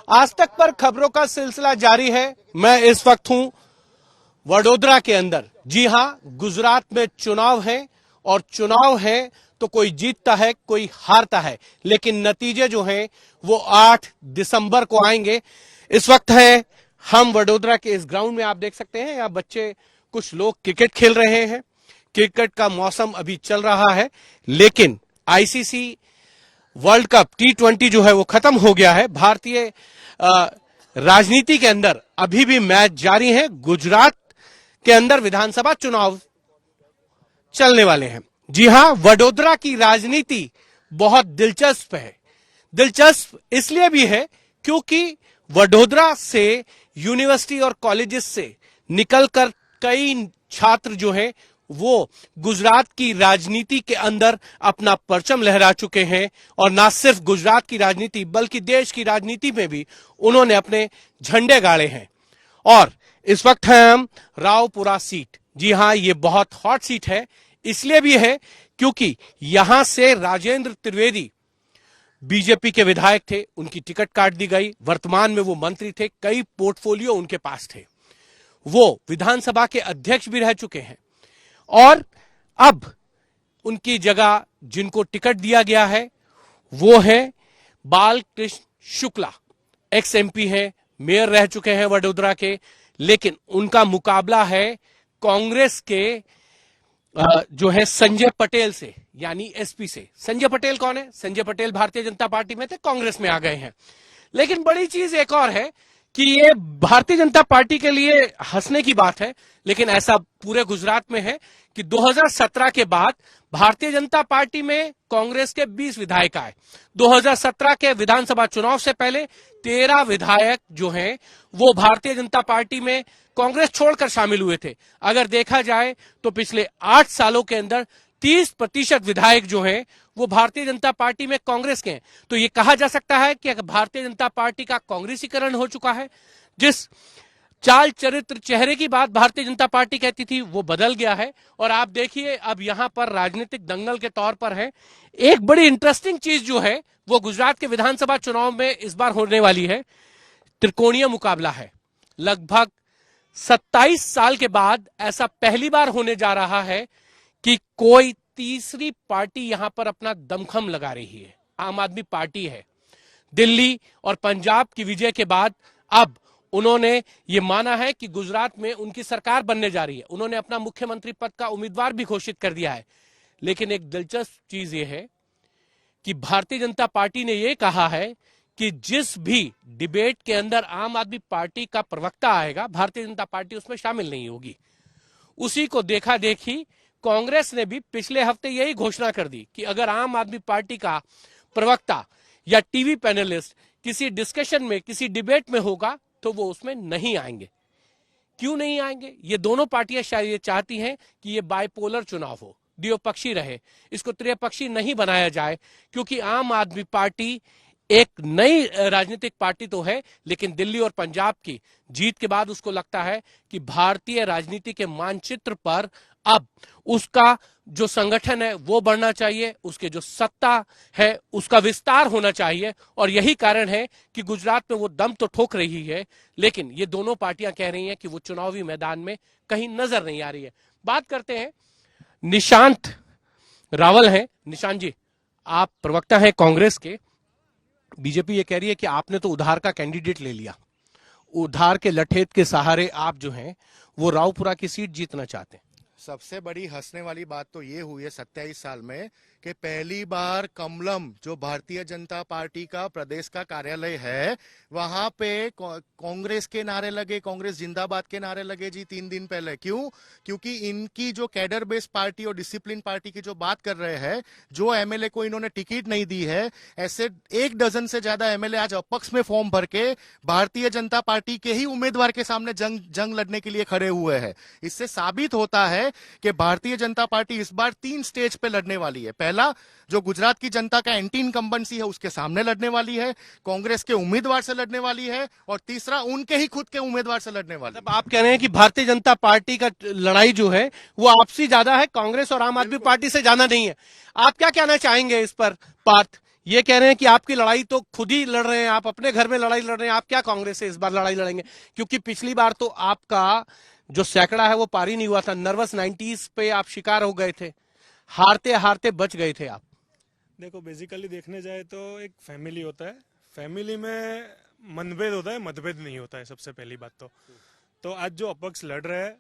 आज तक पर खबरों का सिलसिला जारी है। मैं इस वक्त हूं वडोदरा के अंदर। जी हां, गुजरात में चुनाव है और चुनाव है तो कोई जीतता है, कोई हारता है, लेकिन नतीजे जो हैं वो 8 दिसंबर को आएंगे। इस वक्त है हम वडोदरा के इस ग्राउंड में, आप देख सकते हैं यहाँ बच्चे, कुछ लोग क्रिकेट खेल रहे हैं। क्रिकेट का मौसम अभी चल रहा है, लेकिन आईसीसी वर्ल्ड कप T20 जो है वो खत्म हो गया है। भारतीय राजनीति के अंदर अभी भी मैच जारी है। गुजरात के अंदर विधानसभा चुनाव चलने वाले हैं। जी हां, वडोदरा की राजनीति बहुत दिलचस्प है। दिलचस्प इसलिए भी है क्योंकि वडोदरा से यूनिवर्सिटी और कॉलेजेस से निकलकर कई छात्र जो हैं वो गुजरात की राजनीति के अंदर अपना परचम लहरा चुके हैं, और ना सिर्फ गुजरात की राजनीति बल्कि देश की राजनीति में भी उन्होंने अपने झंडे गाड़े हैं। और इस वक्त हैं हम रावपुरा सीट। जी हां, ये बहुत हॉट सीट है। इसलिए भी है क्योंकि यहां से राजेंद्र त्रिवेदी बीजेपी के विधायक थे, उनकी टिकट काट दी गई। वर्तमान में वो मंत्री थे, कई पोर्टफोलियो उनके पास थे, वो विधानसभा के अध्यक्ष भी रह चुके हैं। और अब उनकी जगह जिनको टिकट दिया गया है वो है बालकृष्ण शुक्ला, एक्स एमपी हैं, मेयर रह चुके हैं वडोदरा के, लेकिन उनका मुकाबला है कांग्रेस के जो है संजय पटेल से, यानी एसपी से। संजय पटेल कौन है? संजय पटेल भारतीय जनता पार्टी में थे, कांग्रेस में आ गए हैं। लेकिन बड़ी चीज एक और है कि ये भारतीय जनता पार्टी के लिए हंसने की बात है, लेकिन ऐसा पूरे गुजरात में है कि 2017 के बाद भारतीय जनता पार्टी में कांग्रेस के 20 विधायक आए। 2017 के विधानसभा चुनाव से पहले 13 विधायक जो हैं वो भारतीय जनता पार्टी में कांग्रेस छोड़कर शामिल हुए थे। अगर देखा जाए तो पिछले 8 सालों के अंदर 30% विधायक जो हैं वो भारतीय जनता पार्टी में कांग्रेस के हैं। तो ये कहा जा सकता है कि भारतीय जनता पार्टी का कांग्रेसीकरण हो चुका है। जिस चाल चरित्र चेहरे की बात भारतीय जनता पार्टी कहती थी वो बदल गया है। और आप देखिए अब यहां पर राजनीतिक दंगल के तौर पर है। एक बड़ी इंटरेस्टिंग चीज जो है वो गुजरात के विधानसभा चुनाव में इस बार होने वाली है। त्रिकोणीय मुकाबला है। लगभग 27 साल के बाद ऐसा पहली बार होने जा रहा है कि कोई तीसरी पार्टी यहां पर अपना दमखम लगा रही है। आम आदमी पार्टी है। दिल्ली और पंजाब की विजय के बाद अब उन्होंने ये माना है कि गुजरात में उनकी सरकार बनने जा रही है। उन्होंने अपना मुख्यमंत्री पद का उम्मीदवार भी घोषित कर दिया है। लेकिन एक दिलचस्प चीज ये है कि भारतीय जनता पार्टी ने यह कहा है कि जिस भी डिबेट के अंदर आम आदमी पार्टी का प्रवक्ता आएगा, भारतीय जनता पार्टी उसमें शामिल नहीं होगी। उसी को देखा देखी कांग्रेस ने भी पिछले हफ्ते यही घोषणा कर दी कि अगर आम आदमी पार्टी का प्रवक्ता या टीवी पैनलिस्ट किसी डिस्कशन में, किसी डिबेट में होगा तो वो उसमें नहीं आएंगे। क्यों नहीं आएंगे? ये दोनों पार्टियां शायद ये चाहती हैं कि ये बाइपोलर चुनाव हो, द्विपक्षी रहे, इसको त्रिपक्षी नहीं बनाया जाए, क्योंकि आम आदमी पार्टी एक नई राजनीतिक पार्टी तो है, लेकिन दिल्ली और पंजाब की जीत के बाद उसको लगता है कि भारतीय राजनीति के मानचित्र पर अब उसका जो संगठन है वो बढ़ना चाहिए, उसके जो सत्ता है उसका विस्तार होना चाहिए। और यही कारण है कि गुजरात में वो दम तो ठोक रही है, लेकिन ये दोनों पार्टियां कह रही हैं कि वो चुनावी मैदान में कहीं नजर नहीं आ रही है। बात करते हैं, निशांत रावल हैं। निशांत जी, आप प्रवक्ता हैं कांग्रेस के। बीजेपी ये कह रही है कि आपने तो उधार का कैंडिडेट ले लिया, उधार के लठेत के सहारे आप जो हैं वो रावपुरा की सीट जीतना चाहते हैं। सबसे बड़ी हंसने वाली बात तो ये हुई है 27 साल में कि पहली बार कमलम, जो भारतीय जनता पार्टी का प्रदेश का कार्यालय है, वहां पे कांग्रेस के नारे लगे, कांग्रेस जिंदाबाद के नारे लगे जी 3 दिन पहले। क्यों? क्योंकि इनकी जो कैडर बेस्ड पार्टी और डिसिप्लिन पार्टी की जो बात कर रहे हैं, जो एमएलए को इन्होंने टिकट नहीं दी है, ऐसे 1 डजन से ज्यादा एमएलए आज अपक्ष में फॉर्म भर के भारतीय जनता पार्टी के ही उम्मीदवार के सामने जंग लड़ने के लिए खड़े हुए हैं। इससे साबित होता है कि भारतीय जनता पार्टी इस बार 3 स्टेज पे लड़ने वाली है। पहला, जो गुजरात की जनता का एंटी इनकम्बेंसी है उसके सामने लड़ने वाली है, कांग्रेस के उम्मीदवार से लड़ने वाली है, और तीसरा उनके ही खुद के उम्मीदवार से लड़ने वाली है। आप कह रहे हैं कि भारतीय जनता पार्टी का लड़ाई जो है वो आपसी ज्यादा है, कांग्रेस और आम आदमी पार्टी से ज्यादा नहीं है। आप क्या कहना चाहेंगे इस पर पार्थ? ये कह रहे हैं कि आपकी लड़ाई तो खुद ही लड़ रहे हैं, आप अपने घर में लड़ाई लड़ रहे हैं, आप क्या कांग्रेस से इस बार लड़ाई लड़ेंगे? क्योंकि पिछली बार तो आपका जो सैकड़ा है वो पार ही नहीं हुआ था, नर्वस 90s पे आप शिकार हो गए थे, हारते हारते बच गए थे आप। देखो, बेसिकली देखने जाए तो एक फैमिली होता है, फैमिली में मनभेद होता है, मतभेद नहीं होता है। सबसे पहली बात तो आज जो अपक्ष लड़ रहा है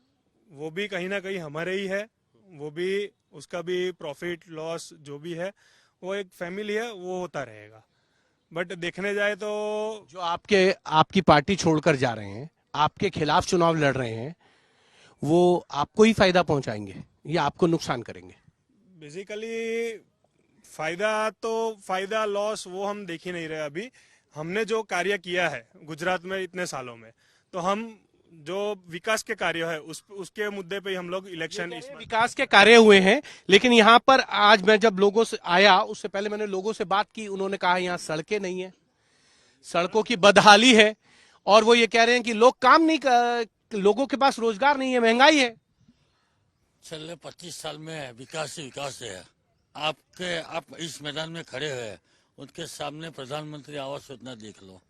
वो भी कहीं ना कहीं हमारे ही है, वो भी उसका भी प्रॉफिट लॉस जो भी है वो एक फैमिली है, वो होता रहेगा। बट देखने जाए तो जो आपकी पार्टी छोड़कर जा रहे हैं, आपके खिलाफ चुनाव लड़ रहे हैं, वो आपको ही फायदा पहुंचाएंगे या आपको नुकसान करेंगे? बेसिकली फायदा लॉस वो हम देख ही नहीं रहे अभी। हमने जो कार्य किया है गुजरात में इतने सालों में, तो हम जो विकास के कार्य है उसके मुद्दे पे ही हम लोग इलेक्शन विकास के कार्य हुए हैं, लेकिन यहाँ पर आज मैं जब लोगों से आया, उससे पहले मैंने लोगों से बात की, उन्होंने कहा यहाँ सड़कें नहीं है, सड़कों की बदहाली है, और वो ये कह रहे हैं कि लोग काम नहीं लोगों के पास रोजगार नहीं है, महंगाई है। पिछले 25 साल में विकास ही विकास है। आप इस मैदान में खड़े हैं, उनके सामने प्रधानमंत्री आवास योजना देख लो,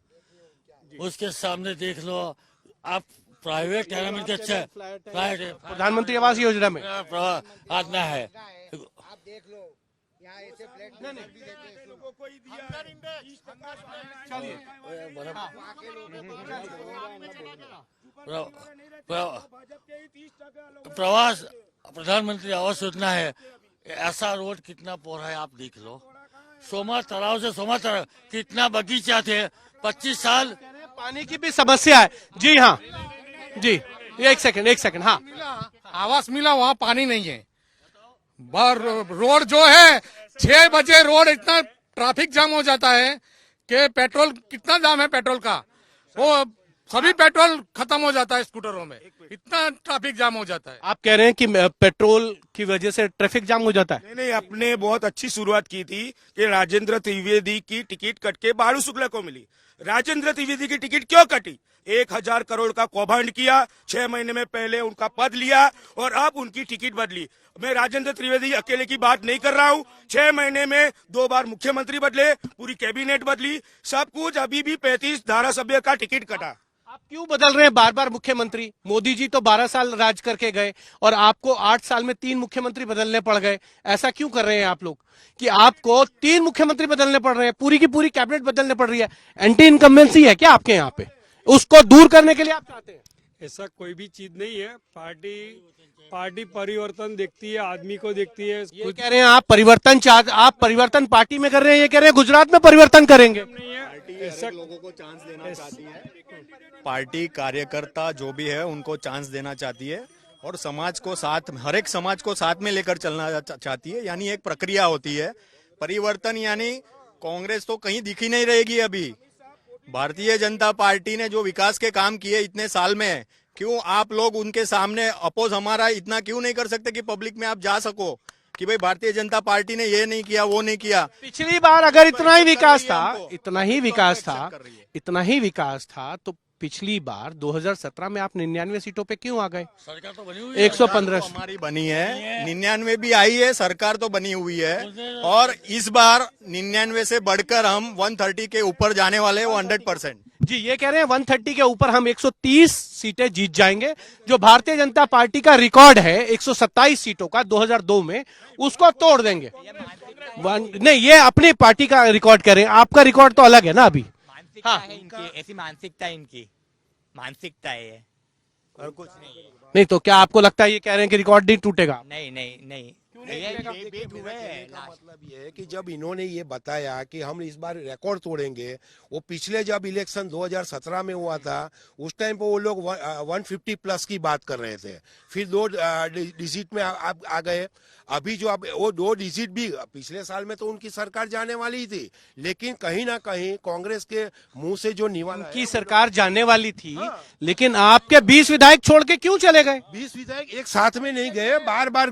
उसके सामने देख लो आप प्राइवेट एलिमेंट अच्छा प्रधानमंत्री आवास योजना में आना है। आप देख लो यहाँ ऐसे फ्लैट प्रवास प्रधानमंत्री आवास योजना है, ऐसा रोड कितना पोरा है आप देख लो। सोमा तालाब से सोमा तालाब कितना बगीचा थे, 25 साल पानी की भी समस्या है। जी हाँ जी, एक सेकंड हाँ। आवास मिला, वहाँ पानी नहीं है। रोड जो है 6 बजे रोड इतना ट्रैफिक जाम हो जाता है कि पेट्रोल कितना दाम है पेट्रोल का, वो सभी पेट्रोल खत्म हो जाता है स्कूटरों में, इतना ट्रैफिक जाम हो जाता है। आप कह रहे हैं कि पेट्रोल की वजह से ट्रैफिक जाम हो जाता है? नहीं, आपने बहुत अच्छी शुरुआत की थी कि राजेंद्र त्रिवेदी की टिकट कट के बारू शुक्ला को मिली। राजेंद्र त्रिवेदी की टिकट क्यों कटी? 1000 करोड़ का कौभांड किया, 6 महीने में पहले उनका पद लिया और अब उनकी टिकट बदली। मैं राजेंद्र त्रिवेदी अकेले की बात नहीं कर रहा हूँ, 6 महीने में 2 बार मुख्यमंत्री बदले, पूरी कैबिनेट बदली, सब कुछ। अभी भी 35 धारासभ्य का टिकट कटा। आप क्यों बदल रहे हैं बार बार मुख्यमंत्री? मोदी जी तो 12 साल राज करके गए और आपको 8 साल में 3 मुख्यमंत्री बदलने पड़ गए। ऐसा क्यों कर रहे हैं आप लोग कि आपको 3 मुख्यमंत्री बदलने पड़ रहे हैं, पूरी की पूरी कैबिनेट बदलने पड़ रही है? एंटी इनकम्बेंसी है क्या आपके यहाँ पे? उसको दूर करने के लिए आप चाहते हैं? ऐसा कोई भी चीज नहीं है। पार्टी परिवर्तन देखती है, आदमी को देखती है। ये कह रहे हैं आप परिवर्तन पार्टी में कर रहे हैं, ये कह रहे हैं गुजरात में परिवर्तन करेंगे। नहीं है ऐसा। लोगों को चांस देना चाहती है, पार्टी कार्यकर्ता जो भी है उनको चांस देना चाहती है और समाज को साथ, हर एक समाज को साथ में लेकर चलना चाहती है। यानी एक प्रक्रिया होती है परिवर्तन, यानी कांग्रेस तो कहीं दिख ही नहीं रहेगी अभी। भारतीय जनता पार्टी ने जो विकास के काम किए इतने साल में, क्यों आप लोग उनके सामने अपोज हमारा इतना क्यों नहीं कर सकते कि पब्लिक में आप जा सको कि भाई भारतीय जनता पार्टी ने ये नहीं किया, वो नहीं किया। पिछली बार अगर इतना ही विकास था तो पिछली बार 2017 में आप 99 सीटों पे क्यों आ गए? सरकार तो बनी हुई है, 115 हमारी बनी है, 99 भी आई है, सरकार तो बनी हुई है। और इस बार 99 से बढ़कर हम 130 के ऊपर जाने वाले हैं, वो 100%। जी, ये कह रहे हैं 130 के ऊपर हम 130 सीटें जीत जाएंगे। जो भारतीय जनता पार्टी का रिकॉर्ड है 127 सीटों का 2002 में, उसको तोड़ देंगे। नहीं, ये अपनी पार्टी का रिकॉर्ड कह रहे हैं, आपका रिकॉर्ड तो अलग है ना अभी। हाँ, इनकी ऐसी मानसिकता है, इनकी मानसिकता है ये, और कुछ नहीं। नहीं तो क्या आपको लगता है ये कह रहे हैं कि रिकॉर्ड नहीं टूटेगा? नहीं नहीं नहीं, मतलब ये है कि जब इन्होंने ये बताया कि हम इस बार रिकॉर्ड तोड़ेंगे, वो पिछले जब इलेक्शन 2017 में हुआ था उस टाइम पे वो लोग 150 प्लस की बात कर रहे थे, फिर 2 डिजिट में आ गए। अभी जो अब वो 2 डिजिट भी पिछले साल में तो उनकी सरकार जाने वाली ही थी, लेकिन कहीं ना कहीं कांग्रेस के मुंह से जो निवाला की सरकार जाने वाली थी, लेकिन आपके 20 विधायक छोड़ के क्यों चले गए? 20 विधायक एक साथ में नहीं गए, बार बार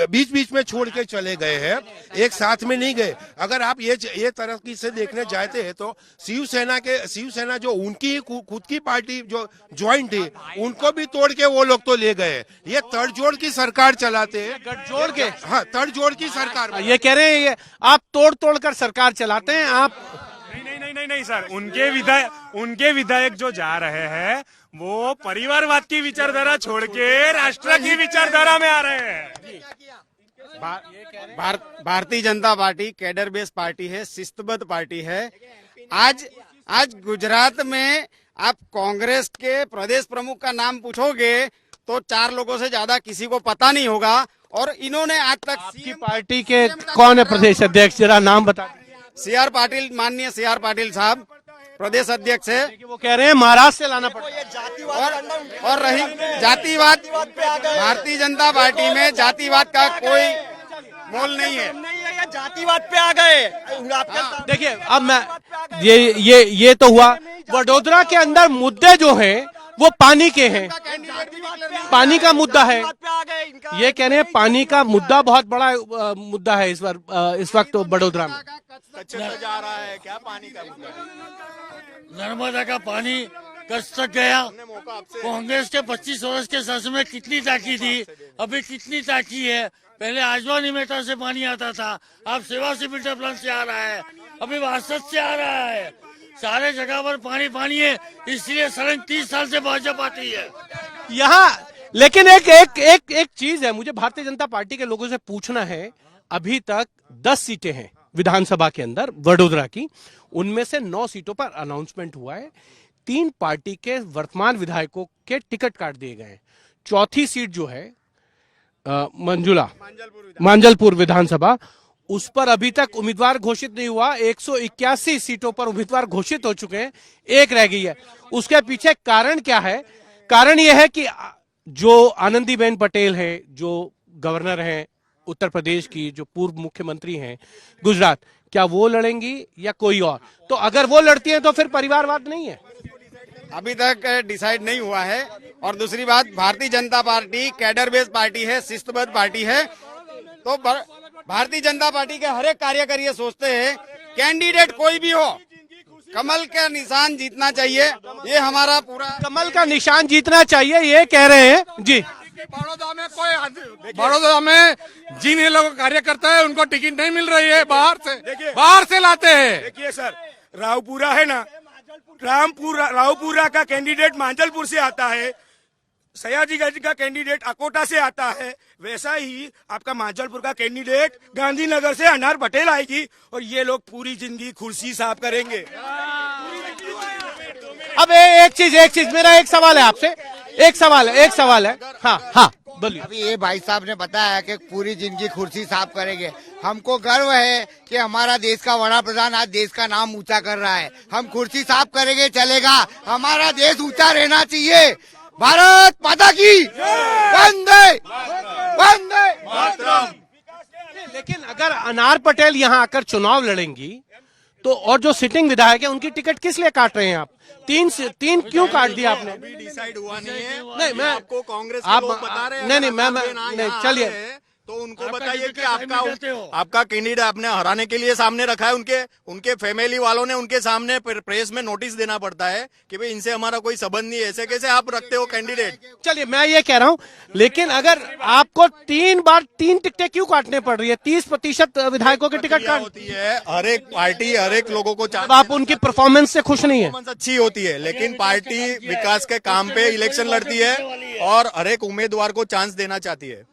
बीच बीच में छोड़ के चले गए हैं, एक साथ में नहीं गए। अगर आप ये तरह की से देखने जाते हैं तो शिवसेना जो उनकी खुद की पार्टी जो ज्वाइंट थी, उनको भी तोड़ के वो लोग तो ले गए। ये तड़जोड़ की सरकार चलाते हैं, गठजोड़ के। हाँ, तड़जोड़ की सरकार। ये कह रहे हैं ये आप तोड़ कर सरकार चलाते हैं आप। नहीं सर, उनके विधायक जो जा रहे हैं वो परिवारवाद की विचारधारा छोड़ के राष्ट्र की विचारधारा में आ रहे हैं। Bharatiya Janata party cadre based party है, शिस्तबद्ध पार्टी है। आज गुजरात में आप कांग्रेस के प्रदेश प्रमुख का नाम पूछोगे तो 4 लोगों से ज्यादा किसी को पता नहीं होगा। और इन्होंने आज तक आपकी पार्टी के कौन है प्रदेश अध्यक्ष, जरा नाम बता। CR पाटिल, माननीय CR पाटिल साहब प्रदेश अध्यक्ष है। वो कह रहे हैं महाराष्ट्र से लाना पड़ेगा। और रही जातिवाद, भारतीय जनता पार्टी में जातिवाद का कोई मोल नहीं है। जातिवाद पे आ गए। देखिए अब मैं ये तो हुआ। वडोदरा के अंदर मुद्दे जो हैं वो पानी के हैं, पानी का मुद्दा है। ये कह रहे हैं पानी का मुद्दा बहुत बड़ा मुद्दा है इस वक्त वडोदरा में। जा रहा है क्या पानी का मुद्दा? नर्मदा का पानी कस तक गया। कांग्रेस के 25 वर्ष के शासन में कितनी टाकी थी, अभी कितनी टाकी है? पहले आजवानी मेटा से पानी आता था, अब सेवा मीटर प्लांट से आ रहा है, अभी वासद से आ रहा है। सारे जगह पर पानी है, इसलिए सड़क 30 साल से भाजपा आती है यहाँ। लेकिन एक चीज है, मुझे भारतीय जनता पार्टी के लोगों से पूछना है। अभी तक 10 सीटें हैं विधानसभा के अंदर वडोदरा की, उनमें से 9 सीटों पर अनाउंसमेंट हुआ है। 3 पार्टी के वर्तमान विधायकों के टिकट काट दिए गए। चौथी सीट जो है मांजलपुर विधानसभा, उस पर अभी तक उम्मीदवार घोषित नहीं हुआ। 181 सीटों पर उम्मीदवार घोषित हो चुके हैं, एक रह गई है। उसके पीछे कारण क्या है? कारण यह है कि जो आनंदीबेन पटेल है, जो गवर्नर हैं उत्तर प्रदेश की, जो पूर्व मुख्यमंत्री हैं गुजरात, क्या वो लड़ेंगी या कोई और? तो अगर वो लड़ती हैं तो फिर परिवारवाद नहीं है। अभी तक डिसाइड नहीं हुआ है। और दूसरी बात, Bharatiya Janata party cadre based party है, शिस्तबद्ध पार्टी है। तो भारतीय जनता पार्टी के हर एक कार्यकर्ता ये सोचते हैं कैंडिडेट कोई भी हो, कमल का निशान जीतना चाहिए। ये हमारा पूरा कमल का निशान जीतना चाहिए, ये कह रहे हैं जी। बड़ौदा में जिन लोग कार्यकर्ता है उनको टिकट नहीं मिल रही है, बाहर से लाते हैं। देखिए सर, रावपुरा है ना, रावपुरा का कैंडिडेट मांजलपुर से आता है, सयाजीगंज का कैंडिडेट अकोटा से आता है, वैसा ही आपका मांजलपुर का कैंडिडेट गांधीनगर से अनार पटेल आएगी। और ये लोग पूरी जिंदगी कुर्सी साफ करेंगे। अब एक चीज मेरा एक सवाल है आपसे, एक सवाल है। हाँ बोलिए। अभी ये भाई साहब ने बताया कि पूरी जिंदगी कुर्सी साफ करेंगे। हमको गर्व है कि हमारा देश का वड़ा प्रधान आज देश का नाम ऊंचा कर रहा है। हम कुर्सी साफ करेंगे चलेगा, हमारा देश ऊंचा रहना चाहिए। भारत माता की वंदे मातरम। लेकिन अगर अनार पटेल यहाँ आकर चुनाव लड़ेंगी तो, और जो सिटिंग विधायक है उनकी टिकट किस लिए काट रहे हैं आप? 3 क्यों काट दिया आपने? अभी डिसाइड हुआ नहीं है। नहीं, मैं आपको कांग्रेस के आप लोग बता रहे हैं। नहीं चलिए, तो उनको बताइए कि आपका कैंडिडेट आपने हराने के लिए सामने रखा है। उनके फैमिली वालों ने उनके सामने प्रेस में नोटिस देना पड़ता है कि भाई इनसे हमारा कोई संबंध नहीं है। ऐसे कैसे आप रखते हो कैंडिडेट? चलिए मैं ये कह रहा हूँ, लेकिन अगर आपको 3 बार 3 टिकटें क्यों काटने पड़ रही है? 30% विधायकों की टिकट काट होती है। हर एक पार्टी हर एक लोगों को आप उनकी परफॉर्मेंस से खुश नहीं है? अच्छी होती है, लेकिन पार्टी विकास के काम पे इलेक्शन लड़ती है और हर एक उम्मीदवार को चांस देना चाहती है।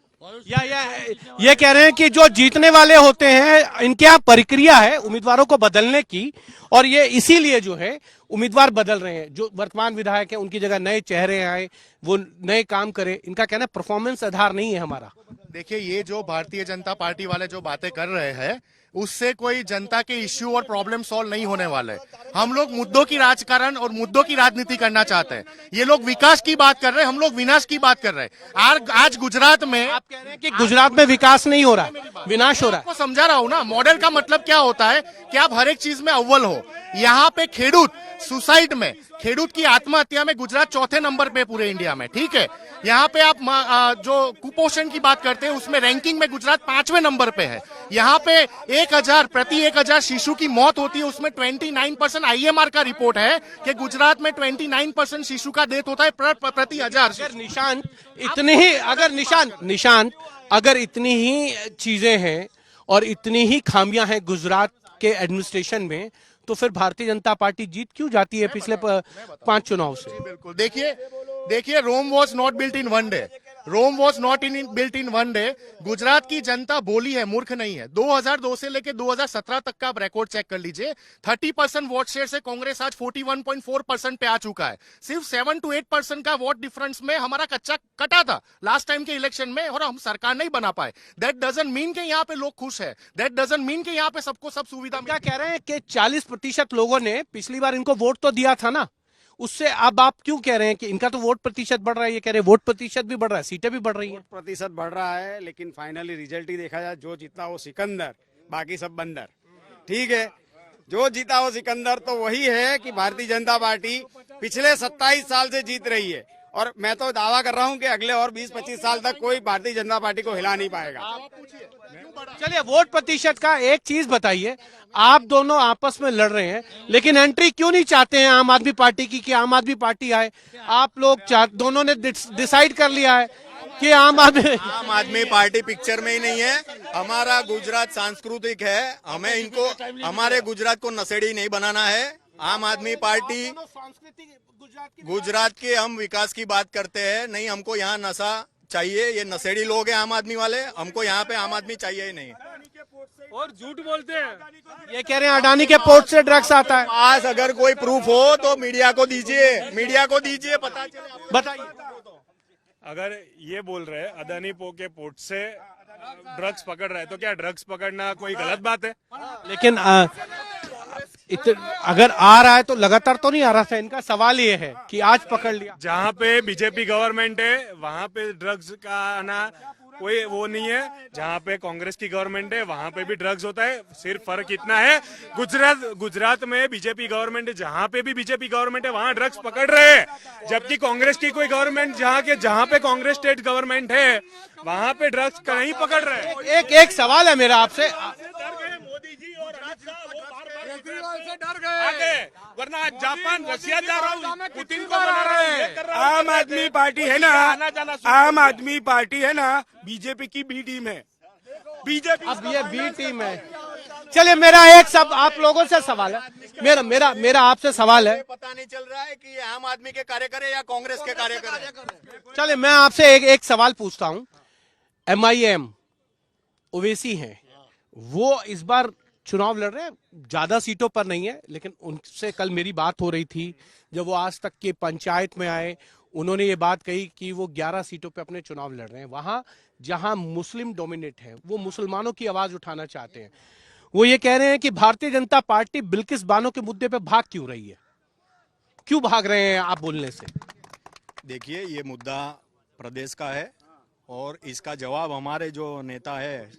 ये कह रहे हैं कि जो जीतने वाले होते हैं इनके यहाँ प्रक्रिया है उम्मीदवारों को बदलने की, और ये इसीलिए जो है उम्मीदवार बदल रहे हैं। जो वर्तमान विधायक हैं उनकी जगह नए चेहरे आए, वो नए काम करें। इनका कहना है परफॉर्मेंस आधार नहीं है हमारा। देखिए, ये जो भारतीय जनता पार्टी वाले जो बातें कर रहे हैं उससे कोई जनता के इश्यू और प्रॉब्लम सॉल्व नहीं होने वाले। हम लोग मुद्दों की राजकारण और मुद्दों की राजनीति करना चाहते हैं। ये लोग विकास की बात कर रहे हैं, हम लोग विनाश की बात कर रहे हैं। आज गुजरात में आप कह रहे हैं कि गुजरात में विकास नहीं हो रहा है, विनाश हो रहा है। आपको समझा रहा हूं ना, मॉडल का मतलब क्या होता है कि आप हर एक चीज में अव्वल हो। यहाँ पे खेडूत सुसाइड में, खेडूत की आत्महत्या में गुजरात चौथे नंबर पे पूरे इंडिया में, ठीक है। यहाँ पे आप जो कुपोषण की बात करते हैं उसमें रैंकिंग में गुजरात 5वें नंबर पे है। यहाँ पे 1000 प्रति 1000 शिशु की मौत होती है, उसमें 29% IMR का रिपोर्ट है कि गुजरात में 29% शिशु का डेथ होता है प्रति 1000। निशांत अगर इतनी ही चीजें हैं और इतनी ही खामियां हैं गुजरात के एडमिनिस्ट्रेशन में, तो फिर भारतीय जनता पार्टी जीत क्यों जाती है पिछले 5 चुनाव से? बिल्कुल, देखिए Rome was not built in one day. Rome was not built in one day. Gujarat की जनता बोली है, मूर्ख नहीं है। 2002 से लेकर 2017 तक का आप रिकॉर्ड चेक कर लीजिए। 30% वोट शेयर से कांग्रेस आज 41.4% पे आ चुका है। सिर्फ 7 to 8% का वोट डिफरेंस में हमारा कच्चा कटा था लास्ट टाइम के इलेक्शन में, और हम सरकार नहीं बना पाए। दैट डजंट मीन कि यहाँ पे लोग खुश है। दैट डजंट मीन कि यहाँ पे सबको सब सुविधा। क्या कह रहे हैं कि 40% लोगों ने पिछली बार इनको वोट तो दिया था ना, उससे अब आप क्यों कह रहे हैं कि इनका तो वोट प्रतिशत बढ़ रहा है? ये कह रहे हैं वोट प्रतिशत भी बढ़ रहा है, सीटें भी बढ़ रही हैं। प्रतिशत बढ़ रहा है, लेकिन फाइनली रिजल्ट ही देखा जाए, जो जीता वो सिकंदर, बाकी सब बंदर। ठीक है, जो जीता वो सिकंदर तो वही है कि भारतीय जनता पार्टी पिछले 27 साल से जीत रही है, और मैं तो दावा कर रहा हूं कि अगले और 20-25 साल तक कोई भारतीय जनता पार्टी को हिला नहीं पाएगा। चलिए, वोट प्रतिशत का एक चीज बताइए, आप दोनों आपस में लड़ रहे हैं, लेकिन एंट्री क्यों नहीं चाहते हैं आम आदमी पार्टी की कि आम आदमी पार्टी आए? आप लोग दोनों ने डिसाइड कर लिया है कि आम आदमी पार्टी पिक्चर में ही नहीं है। हमारा गुजरात सांस्कृतिक है, हमें हमारे गुजरात को नशेड़ी नहीं बनाना है। आम आदमी पार्टी गुजरात के हम विकास की बात करते हैं, नहीं हमको यहाँ नशा चाहिए। ये नशेड़ी लोग हैं आम आदमी वाले, हमको यहाँ पे आम आदमी चाहिए ही नहीं। और झूठ बोलते हैं, ये कह रहे हैं अडानी के पोर्ट से ड्रग्स आता है। आज अगर कोई प्रूफ हो तो मीडिया को दीजिए, पता चले। बताइए, अगर ये बोल रहे हैं अदानी के पोर्ट से ड्रग्स पकड़ रहा है, तो क्या ड्रग्स पकड़ना कोई गलत बात है? लेकिन अगर आ रहा है तो लगातार तो नहीं आ रहा था। इनका सवाल ये है कि आज पकड़ लिया। जहाँ पे बीजेपी गवर्नमेंट है वहाँ पे ड्रग्स का आना कोई वो नहीं है। जहाँ पे कांग्रेस की गवर्नमेंट है वहाँ पे भी ड्रग्स होता है। सिर्फ फर्क इतना है, गुजरात में बीजेपी गवर्नमेंट है, जहाँ पे भी बीजेपी गवर्नमेंट है वहाँ ड्रग्स पकड़ रहे हैं, जबकि कांग्रेस की कोई गवर्नमेंट जहाँ पे कांग्रेस स्टेट गवर्नमेंट है वहाँ पे ड्रग्स नहीं पकड़ रहे। एक सवाल है मेरा आपसे। मोदी जी और डर गए, वरना जापान रशिया जा रहा हूँ, पुतिन को बना रहे हैं। आम आदमी पार्टी है ना, आम आदमी पार्टी है ना, बीजेपी की बी टीम है। बीजेपी अब ये बी टीम है। चलिए, मेरा एक सब आप लोगों से सवाल है, मेरा आपसे सवाल है। पता नहीं चल रहा है कि ये आम आदमी के कार्यकर्ता या कांग्रेस के कार्यकर्ता। चलिए, मैं आपसे एक सवाल पूछता हूँ। MIM ओवैसी हैं, वो इस बार चुनाव लड़ रहे हैं, ज्यादा सीटों पर नहीं है, लेकिन उनसे कल मेरी बात हो रही थी जब वो आज तक के पंचायत में आए। उन्होंने ये बात कही कि वो 11 सीटों पे अपने चुनाव लड़ रहे हैं। वहां जहां मुस्लिम डोमिनेट है, वो मुसलमानों की आवाज उठाना चाहते हैं। वो ये कह रहे हैं कि भारतीय जनता पार्टी बिल्किस बानो के मुद्दे पे भाग क्यों रही है? क्यों भाग रहे हैं आप बोलने से? देखिए, ये मुद्दा प्रदेश का है और इसका जवाब हमारे जो नेता है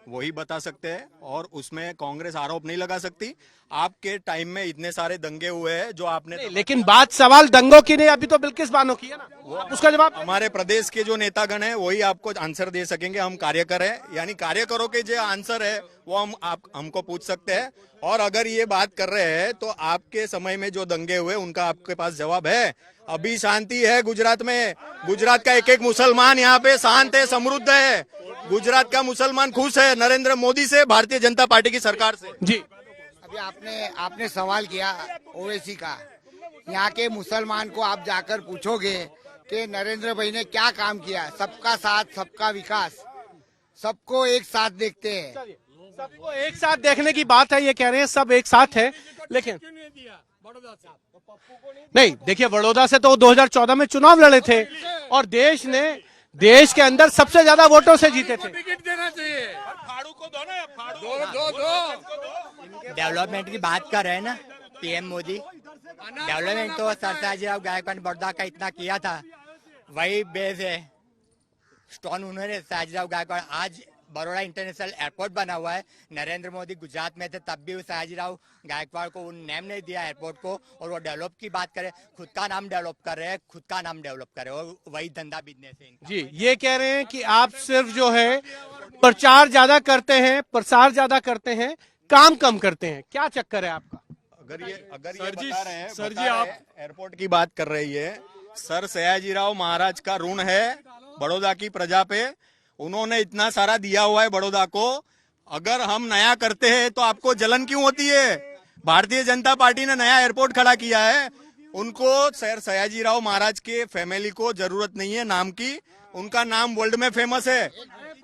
वही बता सकते हैं, और उसमें कांग्रेस आरोप नहीं लगा सकती। आपके टाइम में इतने सारे दंगे हुए हैं जो आपने लेकिन बात सवाल दंगों की नहीं, अभी तो बिल्किस बानो की है ना, उसका जवाब हमारे प्रदेश के जो नेतागण हैं वही आपको आंसर दे सकेंगे। हम कार्यकर हैं, यानी कार्यकरों के जो आंसर है वो हमको पूछ सकते हैं। और अगर ये बात कर रहे हैं तो आपके समय में जो दंगे हुए उनका आपके पास जवाब है? अभी शांति है गुजरात में। गुजरात का एक मुसलमान यहाँ पे शांत है, समृद्ध है। गुजरात का मुसलमान खुश है नरेंद्र मोदी से, भारतीय जनता पार्टी की सरकार से। जी, अभी आपने सवाल किया ओवैसी का। यहाँ के मुसलमान को आप जाकर पूछोगे कि नरेंद्र भाई ने क्या काम किया। सबका साथ, सबका विकास, सबको एक साथ देखते हैं। सबको एक साथ देखने की बात है, ये कह रहे हैं सब एक साथ है, लेकिन नहीं। देखिए, बड़ौदा से तो 2014 में चुनाव लड़े थे और देश के अंदर सबसे ज्यादा वोटों से जीते थे। टिकट देना चाहिए, डेवलपमेंट की बात कर रहे हैं ना पीएम मोदी। डेवलपमेंट तो सरसाजीराव गायकवाड़ बड़ौदा का इतना किया था, वही बेस है। स्टोन उन्होंने सयाजीराव गायकवाड़, आज बड़ौदा इंटरनेशनल एयरपोर्ट बना हुआ है। नरेंद्र मोदी गुजरात में थे तब भी सयाजीराव गायकवाड़ को नेम नहीं दिया एयरपोर्ट को, और वो डेवलप की बात करे, खुद का नाम डेवलप कर रहे हैं, खुद का नाम डेवलप कर रहे हैं, और वही धंधा बिजनेस है इनका। जी, ये कह रहे हैं कि आप सिर्फ जो है प्रचार ज्यादा करते हैं, प्रसार ज्यादा करते हैं, काम कम करते हैं। क्या चक्कर है आपका? अगर ये सर जी, बता रहे हैं, सर बता जी, रहे आप हैं, एयरपोर्ट की बात कर रही है। सर सयाजीराव महाराज का ऋण है बड़ौदा की प्रजा पे, उन्होंने इतना सारा दिया हुआ है बड़ौदा को। अगर हम नया करते हैं तो आपको जलन क्यों होती है? भारतीय जनता पार्टी ने नया एयरपोर्ट खड़ा किया है, उनको सर सयाजीराव महाराज के फैमिली को जरूरत नहीं है नाम की। उनका नाम वर्ल्ड में फेमस है,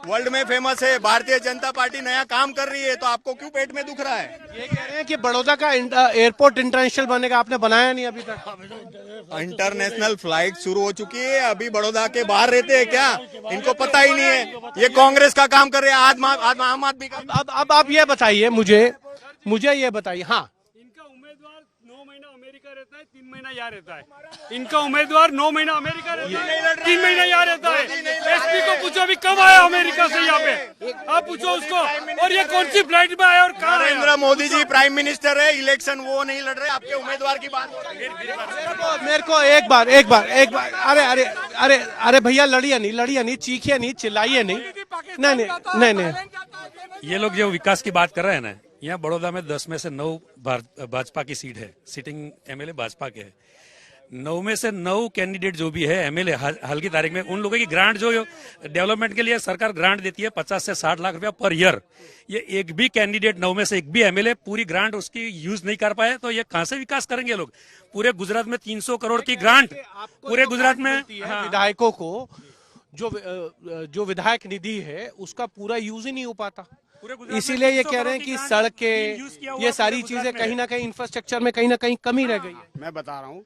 वर्ल्ड में फेमस है। भारतीय जनता पार्टी नया काम कर रही है, तो आपको क्यों पेट में दुख रहा है? ये कह रहे हैं कि बड़ौदा का एयरपोर्ट इंटरनेशनल बनेगा, आपने बनाया नहीं अभी तक। इंटरनेशनल फ्लाइट शुरू हो चुकी है, अभी बड़ौदा के बाहर रहते हैं क्या? इनको पता ही नहीं है। ये कांग्रेस का काम कर रहे हैं, आम आदमी का। अब आप ये बताइए मुझे ये बताइए। हाँ, इनका उम्मीदवार 9 महीना अमेरिका रहता है, 3 महीना यहाँ रहता है। इनका उम्मीदवार 9 महीना अमेरिका रहता है, 3 महीना यहाँ रहता है। एसपी को पूछो अभी कब आया अमेरिका से यहाँ पे, आप पूछो उसको। और ये कौन सी फ्लाइट में आया और कहाँ आया? नरेंद्र मोदी जी प्राइम मिनिस्टर है, इलेक्शन वो नहीं लड़ रहे, आपके उम्मीदवार की बात हो रही है। मेरे को एक बार अरे भैया, लड़िए नहीं, चीखिए नहीं, चिल्लाइए नहीं। नहीं। ये लोग जो विकास की बात कर रहे हैं ना, यहाँ बड़ौदा में 10 में से 9 भाजपा की सीट है, सिटिंग एमएलए भाजपा के है। 9 में से 9 कैंडिडेट जो भी है एमएलए हाल की तारीख में, उन लोगों की ग्रांट जो डेवलपमेंट के लिए सरकार ग्रांट देती है 50 से 60 लाख रुपया पर ईयर। ये एक भी कैंडिडेट 9 में से एक भी एमएलए पूरी ग्रांट उसकी यूज नहीं कर पाए, तो ये कहां से विकास करेंगे लोग? पूरे गुजरात में 300 करोड़ की ग्रांट पूरे गुजरात में विधायकों को जो विधायक निधि है उसका पूरा यूज ही नहीं हो पाता। इसीलिए ये कह रहे हैं कि सड़कें, ये सारी चीजें कहीं ना कहीं इंफ्रास्ट्रक्चर में कहीं ना कहीं कमी रह गई है। मैं बता रहा हूँ,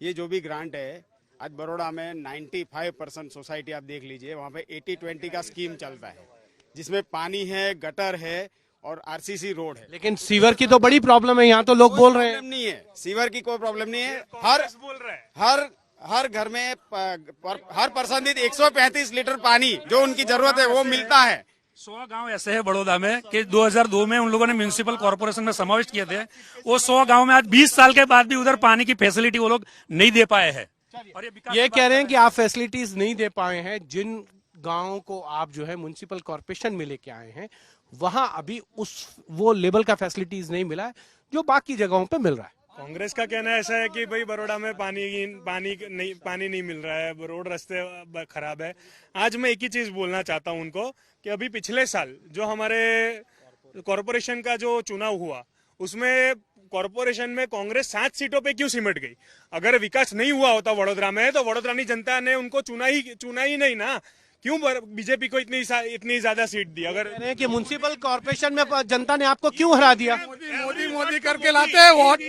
ये जो भी ग्रांट है, आज बड़ौदा में 95% सोसाइटी आप देख लीजिए, वहाँ पे 80-20 का स्कीम चलता है, जिसमें पानी है, गटर है और आरसीसी रोड है। लेकिन सीवर की तो बड़ी प्रॉब्लम है, यहाँ तो लोग बोल रहे हैं। नहीं है, सीवर की कोई प्रॉब्लम नहीं है। हर घर में हर पर्सन दिन 135 लीटर पानी जो उनकी जरूरत है वो मिलता है। 100 गांव ऐसे है बड़ौदा में कि 2002 में उन लोगों ने म्यूनिसिपल कॉर्पोरेशन में समावेश किए थे। वो 100 गांव में आज 20 साल के बाद भी उधर पानी की फैसिलिटी वो लोग नहीं दे पाए हैं। और ये कह रहे हैं कि आप फैसिलिटीज नहीं दे पाए हैं। जिन गांवों को आप जो है म्युनिसिपल कॉर्पोरेशन में लेके आए हैं, वहां अभी वो लेवल का फैसिलिटीज नहीं मिला है जो बाकी जगहों पे मिल रहा है। कांग्रेस का कहना ऐसा है कि भाई बड़ौदा में पानी नहीं मिल रहा है, रोड रास्ते खराब है। आज मैं एक ही चीज बोलना चाहता हूं उनको कि अभी पिछले साल जो हमारे कॉरपोरेशन का जो चुनाव हुआ, उसमें कॉरपोरेशन में कांग्रेस 7 सीटों पे क्यों सिमट गई? अगर विकास नहीं हुआ होता वडोदरा में, तो वडोदरानी जनता ने उनको चुना ही नहीं ना। क्यों बीजेपी को इतनी ज्यादा सीट दी? अगर कि म्युनिसिपल कॉर्पोरेशन में जनता ने आपको क्यों हरा दिया? मोदी करके लाते हैं वोट,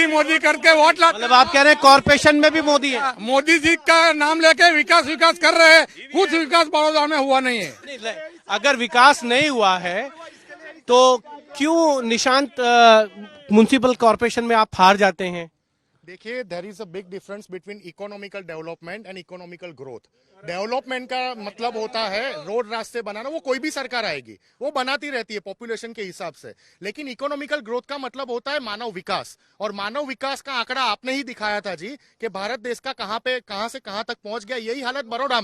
मोदी करके वोट लाते। मतलब आप कह रहे हैं कॉर्पोरेशन में भी मोदी है? मोदी जी का नाम लेके विकास कर रहे हैं, कुछ विकास बड़ौदा में हुआ नहीं है। अगर विकास नहीं हुआ है तो क्यों निशांत म्युनिसिपल कॉर्पोरेशन में आप हार जाते हैं? देखिए, there is a big difference between economical development and economical growth. Development का मतलब होता है रोड रास्ते बनाना, वो कोई भी सरकार आएगी वो बनाती रहती है पॉपुलेशन के हिसाब से। लेकिन इकोनॉमिकल ग्रोथ का मतलब होता है मानव विकास, और मानव विकास का आंकड़ा आपने ही दिखाया था जी कि भारत देश का कहां से कहां तक पहुंच गया। यही हालत बड़ौदा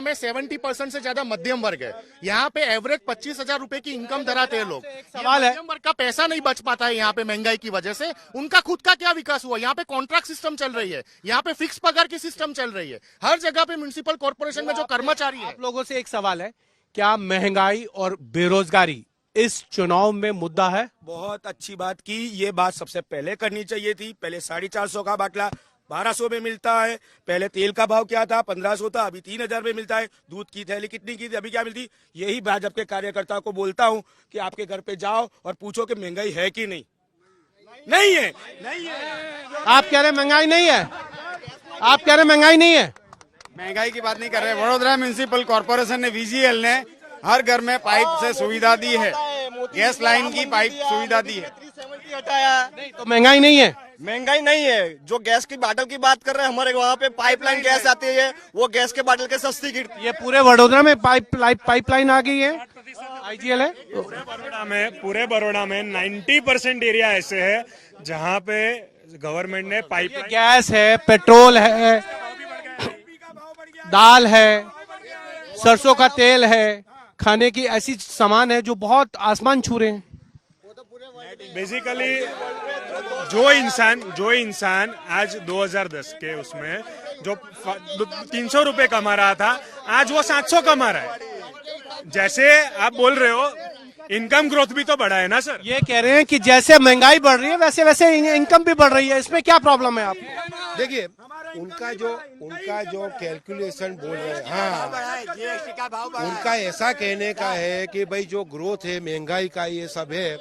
में 70% से ज्यादा मध्यम वर्ग है। यहाँ पे एवरेज 25,000 रुपए की इनकम धराते हैं लोग। सवाल है, मध्यम वर्ग का पैसा नहीं बच पाता है यहाँ पे महंगाई की वजह से। उनका खुद का क्या विकास हुआ? यहाँ पे कॉन्ट्रैक्ट सिस्टम चल रही है, यहाँ पे फिक्स पगार की सिस्टम चल रही है। हर जगह पे म्युनिसिपल कॉर्पोरेशन में जो कर्मचारी है। आप लोगों से एक सवाल है, क्या महंगाई और बेरोजगारी इस चुनाव में मुद्दा है? बहुत अच्छी बात की, ये बात सबसे पहले करनी चाहिए थी। पहले 450 का बाटला 1200 में मिलता है। पहले तेल का भाव क्या था? 1500 था, अभी 3000 में मिलता है। दूध की थैली कितनी की थी, अभी क्या मिलती? यही भाजपा के कार्यकर्ताओं को बोलता हूँ कि आपके घर पे जाओ और पूछो कि महंगाई है कि नहीं। नहीं है। आप कह रहे महंगाई नहीं है? आप कह रहे महंगाई नहीं है? महंगाई की बात नहीं कर रहे। वडोदरा म्युनिसिपल कॉर्पोरेशन ने, VGL ने हर घर में पाइप से सुविधा दी है, गैस लाइन की पाइप सुविधा दी है। तो महंगाई नहीं है? महंगाई नहीं है। जो गैस की बाटल की बात कर रहे हैं, हमारे वहाँ पे पाइपलाइन गैस आती है, वो गैस के बाटल के सस्ती गिरती ये पूरे वडोदरा में पाइपलाइन आ गई है, आईजीएल है। पूरे बड़ौदा में 90% एरिया ऐसे है जहाँ पे गवर्नमेंट ने पाइप गैस है, पेट्रोल है, दाल है, सरसों का तेल है, खाने की ऐसी सामान है जो बहुत आसमान छू रहे हैं। बेसिकली जो इंसान आज 2010 के उसमें जो 300 रुपए कमा रहा था, आज वो 700 कमा रहा है। जैसे आप बोल रहे हो, इनकम ग्रोथ भी तो बढ़ा है ना सर। ये कह रहे हैं कि जैसे महंगाई बढ़ रही है वैसे वैसे इनकम भी बढ़ रही है, इसमें क्या प्रॉब्लम है? आप देखिए उनका जो कैलकुलेशन बोल रहे हैं, हाँ, उनका ऐसा कहने का है कि भाई जो ग्रोथ है, महंगाई का ये सब है।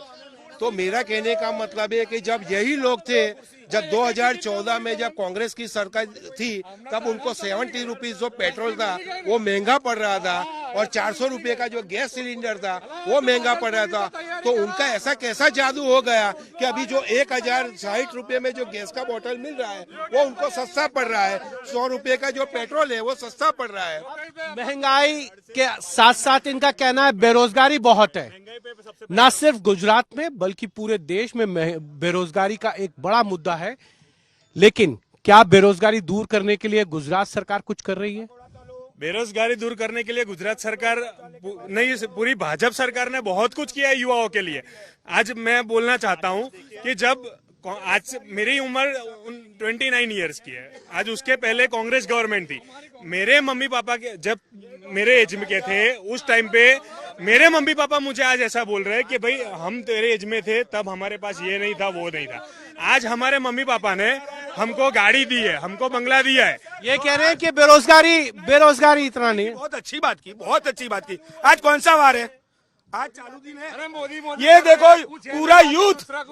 तो मेरा कहने का मतलब है कि जब यही लोग थे, जब 2014 में जब कांग्रेस की सरकार थी, तब उनको 70 रुपीज जो पेट्रोल था वो महंगा पड़ रहा था, और 400 रुपए का जो गैस सिलेंडर था वो महंगा पड़ रहा था। तो उनका ऐसा कैसा जादू हो गया कि अभी जो 1060 रुपए में जो गैस का बोतल मिल रहा है वो उनको सस्ता पड़ रहा है, 100 रुपए का जो पेट्रोल है वो सस्ता पड़ रहा है। महंगाई के साथ साथ इनका कहना है बेरोजगारी बहुत है, ना सिर्फ गुजरात में बल्कि पूरे देश में बेरोजगारी का एक बड़ा मुद्दा है। लेकिन क्या बेरोजगारी दूर करने के लिए गुजरात सरकार कुछ कर रही है? बेरोजगारी दूर करने के लिए गुजरात सरकार नहीं, पूरी भाजपा सरकार ने बहुत कुछ किया है युवाओं के लिए। आज मैं बोलना चाहता हूं कि जब आज मेरी उम्र 29 इयर्स की है, आज उसके पहले कांग्रेस गवर्नमेंट थी। मेरे मम्मी पापा के जब मेरे एज में के थे, उस टाइम पे मेरे मम्मी पापा मुझे आज ऐसा बोल रहे हैं कि भाई हम तेरे एज में थे तब हमारे पास ये नहीं था, वो नहीं था। आज हमारे मम्मी पापा ने हमको गाड़ी दी है, हमको बंगला दिया है। ये कह रहे हैं कि बेरोजगारी इतना नहीं है। बहुत अच्छी बात की, बहुत अच्छी बात की। आज कौन सा वार है? आज चालू दिन है। ये देखो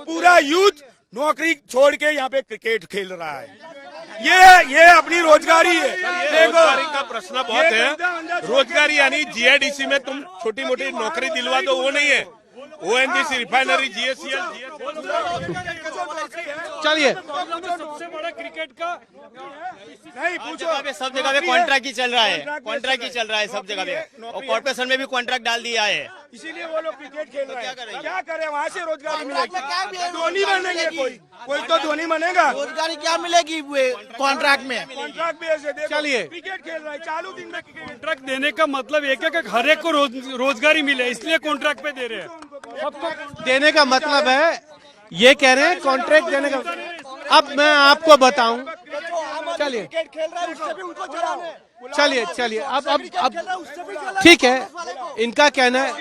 पूरा यूथ नौकरी छोड़ के यहाँ पे क्रिकेट खेल रहा है। ये अपनी रोजगारी है। रोजगारी का प्रश्न बहुत है। रोजगारी यानी जीआईडीसी में तुम छोटी मोटी नौकरी दिलवा दो, वो नहीं है। ONGC, refinery, GSCL. चलिए, सबसे बड़ा क्रिकेट का नहीं पूछो, सब जगह पे कॉन्ट्रैक्ट ही चल रहा है, कॉन्ट्रैक्ट ही चल रहा है सब जगह पे, और कॉर्पोरेशन में भी कॉन्ट्रैक्ट डाल दिया है, इसीलिए वो लोग क्रिकेट खेल रहे हैं। क्या करें, वहाँ से रोजगारी मिलेगी? धोनी बनेंगे, कोई तो धोनी बनेगा। रोजगारी क्या मिलेगी कॉन्ट्रैक्ट में? कॉन्ट्रैक्ट बेस है। चलिए, क्रिकेट खेल रहा है चालू दिन में। कॉन्ट्रैक्ट देने का मतलब एक हर एक को रोजगारी मिले, इसलिए कॉन्ट्रैक्ट पे दे रहे हैं। देने का मतलब है, ये कह रहे हैं कॉन्ट्रैक्ट देने का। अब मैं आपको बताऊं, चलिए अब ठीक है, इनका कहना है।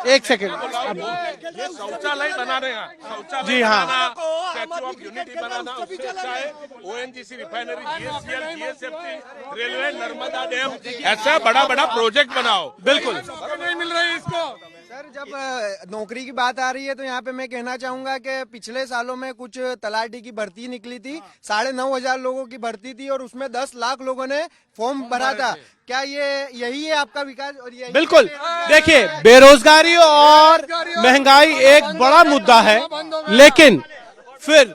एक सेकेंड, शौचालय बना रहे हैं। जी हाँ, स्टैच्यू ऑफ यूनिटी बनाना उससे अच्छा है। ONGC, refinery, GSCL, GSFC, railway, Narmada dam, ऐसा बड़ा बड़ा प्रोजेक्ट बनाओ। बिल्कुल नहीं मिल रही इसको। सर, जब नौकरी की बात आ रही है तो यहाँ पे मैं कहना चाहूंगा कि पिछले सालों में कुछ तलाटी की भर्ती निकली थी, 9,500 लोगों की भर्ती थी, और उसमें 10 लाख लोगों ने फॉर्म भरा था। क्या यही है आपका विकास? और यही बिल्कुल। देखिए, बेरोजगारी और महंगाई एक बड़ा मुद्दा है, लेकिन फिर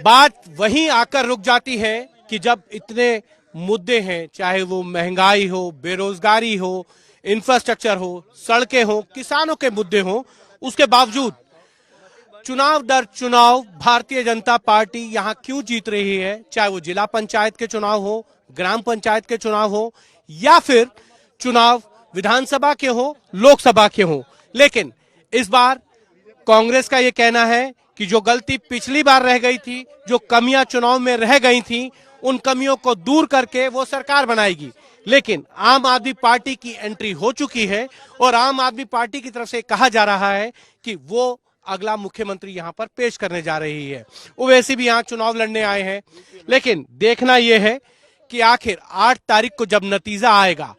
बात वहीं आकर रुक जाती है कि जब इतने मुद्दे हैं, चाहे वो महंगाई हो, बेरोजगारी हो, इंफ्रास्ट्रक्चर हो, सड़कें हो, किसानों के मुद्दे हो, उसके बावजूद चुनाव दर चुनाव भारतीय जनता पार्टी यहां क्यों जीत रही है? चाहे वो जिला पंचायत के चुनाव हो, ग्राम पंचायत के चुनाव हो, या फिर चुनाव विधानसभा के हो, लोकसभा के हो। लेकिन इस बार कांग्रेस का यह कहना है कि जो गलती पिछली बार रह गई थी, जो कमियां चुनाव में रह गई थी, उन कमियों को दूर करके वो सरकार बनाएगी। लेकिन आम आदमी पार्टी की एंट्री हो चुकी है, और आम आदमी पार्टी की तरफ से कहा जा रहा है कि वो अगला मुख्यमंत्री यहां पर पेश करने जा रही है। वो वैसे भी यहां चुनाव लड़ने आए हैं, लेकिन देखना यह है कि आखिर 8 तारीख को जब नतीजा आएगा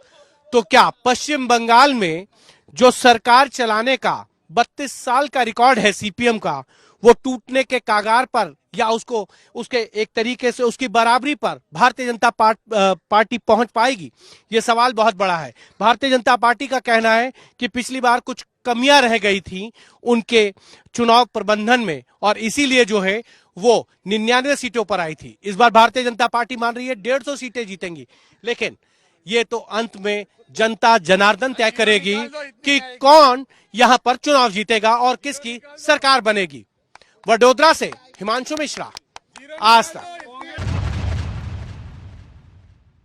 तो क्या पश्चिम बंगाल में जो सरकार चलाने का 32 साल का रिकॉर्ड है सीपीएम का, वो टूटने के कागार पर या उसको उसके एक तरीके से उसकी बराबरी पर भारतीय जनता पार्टी पहुंच पाएगी? ये सवाल बहुत बड़ा है। भारतीय जनता पार्टी का कहना है कि पिछली बार कुछ कमियां रह गई थी उनके चुनाव प्रबंधन में और इसीलिए जो है वो 99 सीटों पर आई थी। इस बार भारतीय जनता पार्टी मान रही है 150 सीटें जीतेंगी, लेकिन ये तो अंत में जनता जनार्दन तय करेगी कि कौन यहां पर चुनाव जीतेगा और किसकी सरकार बनेगी। वडोदरा से हिमांशु मिश्रा, आज तक।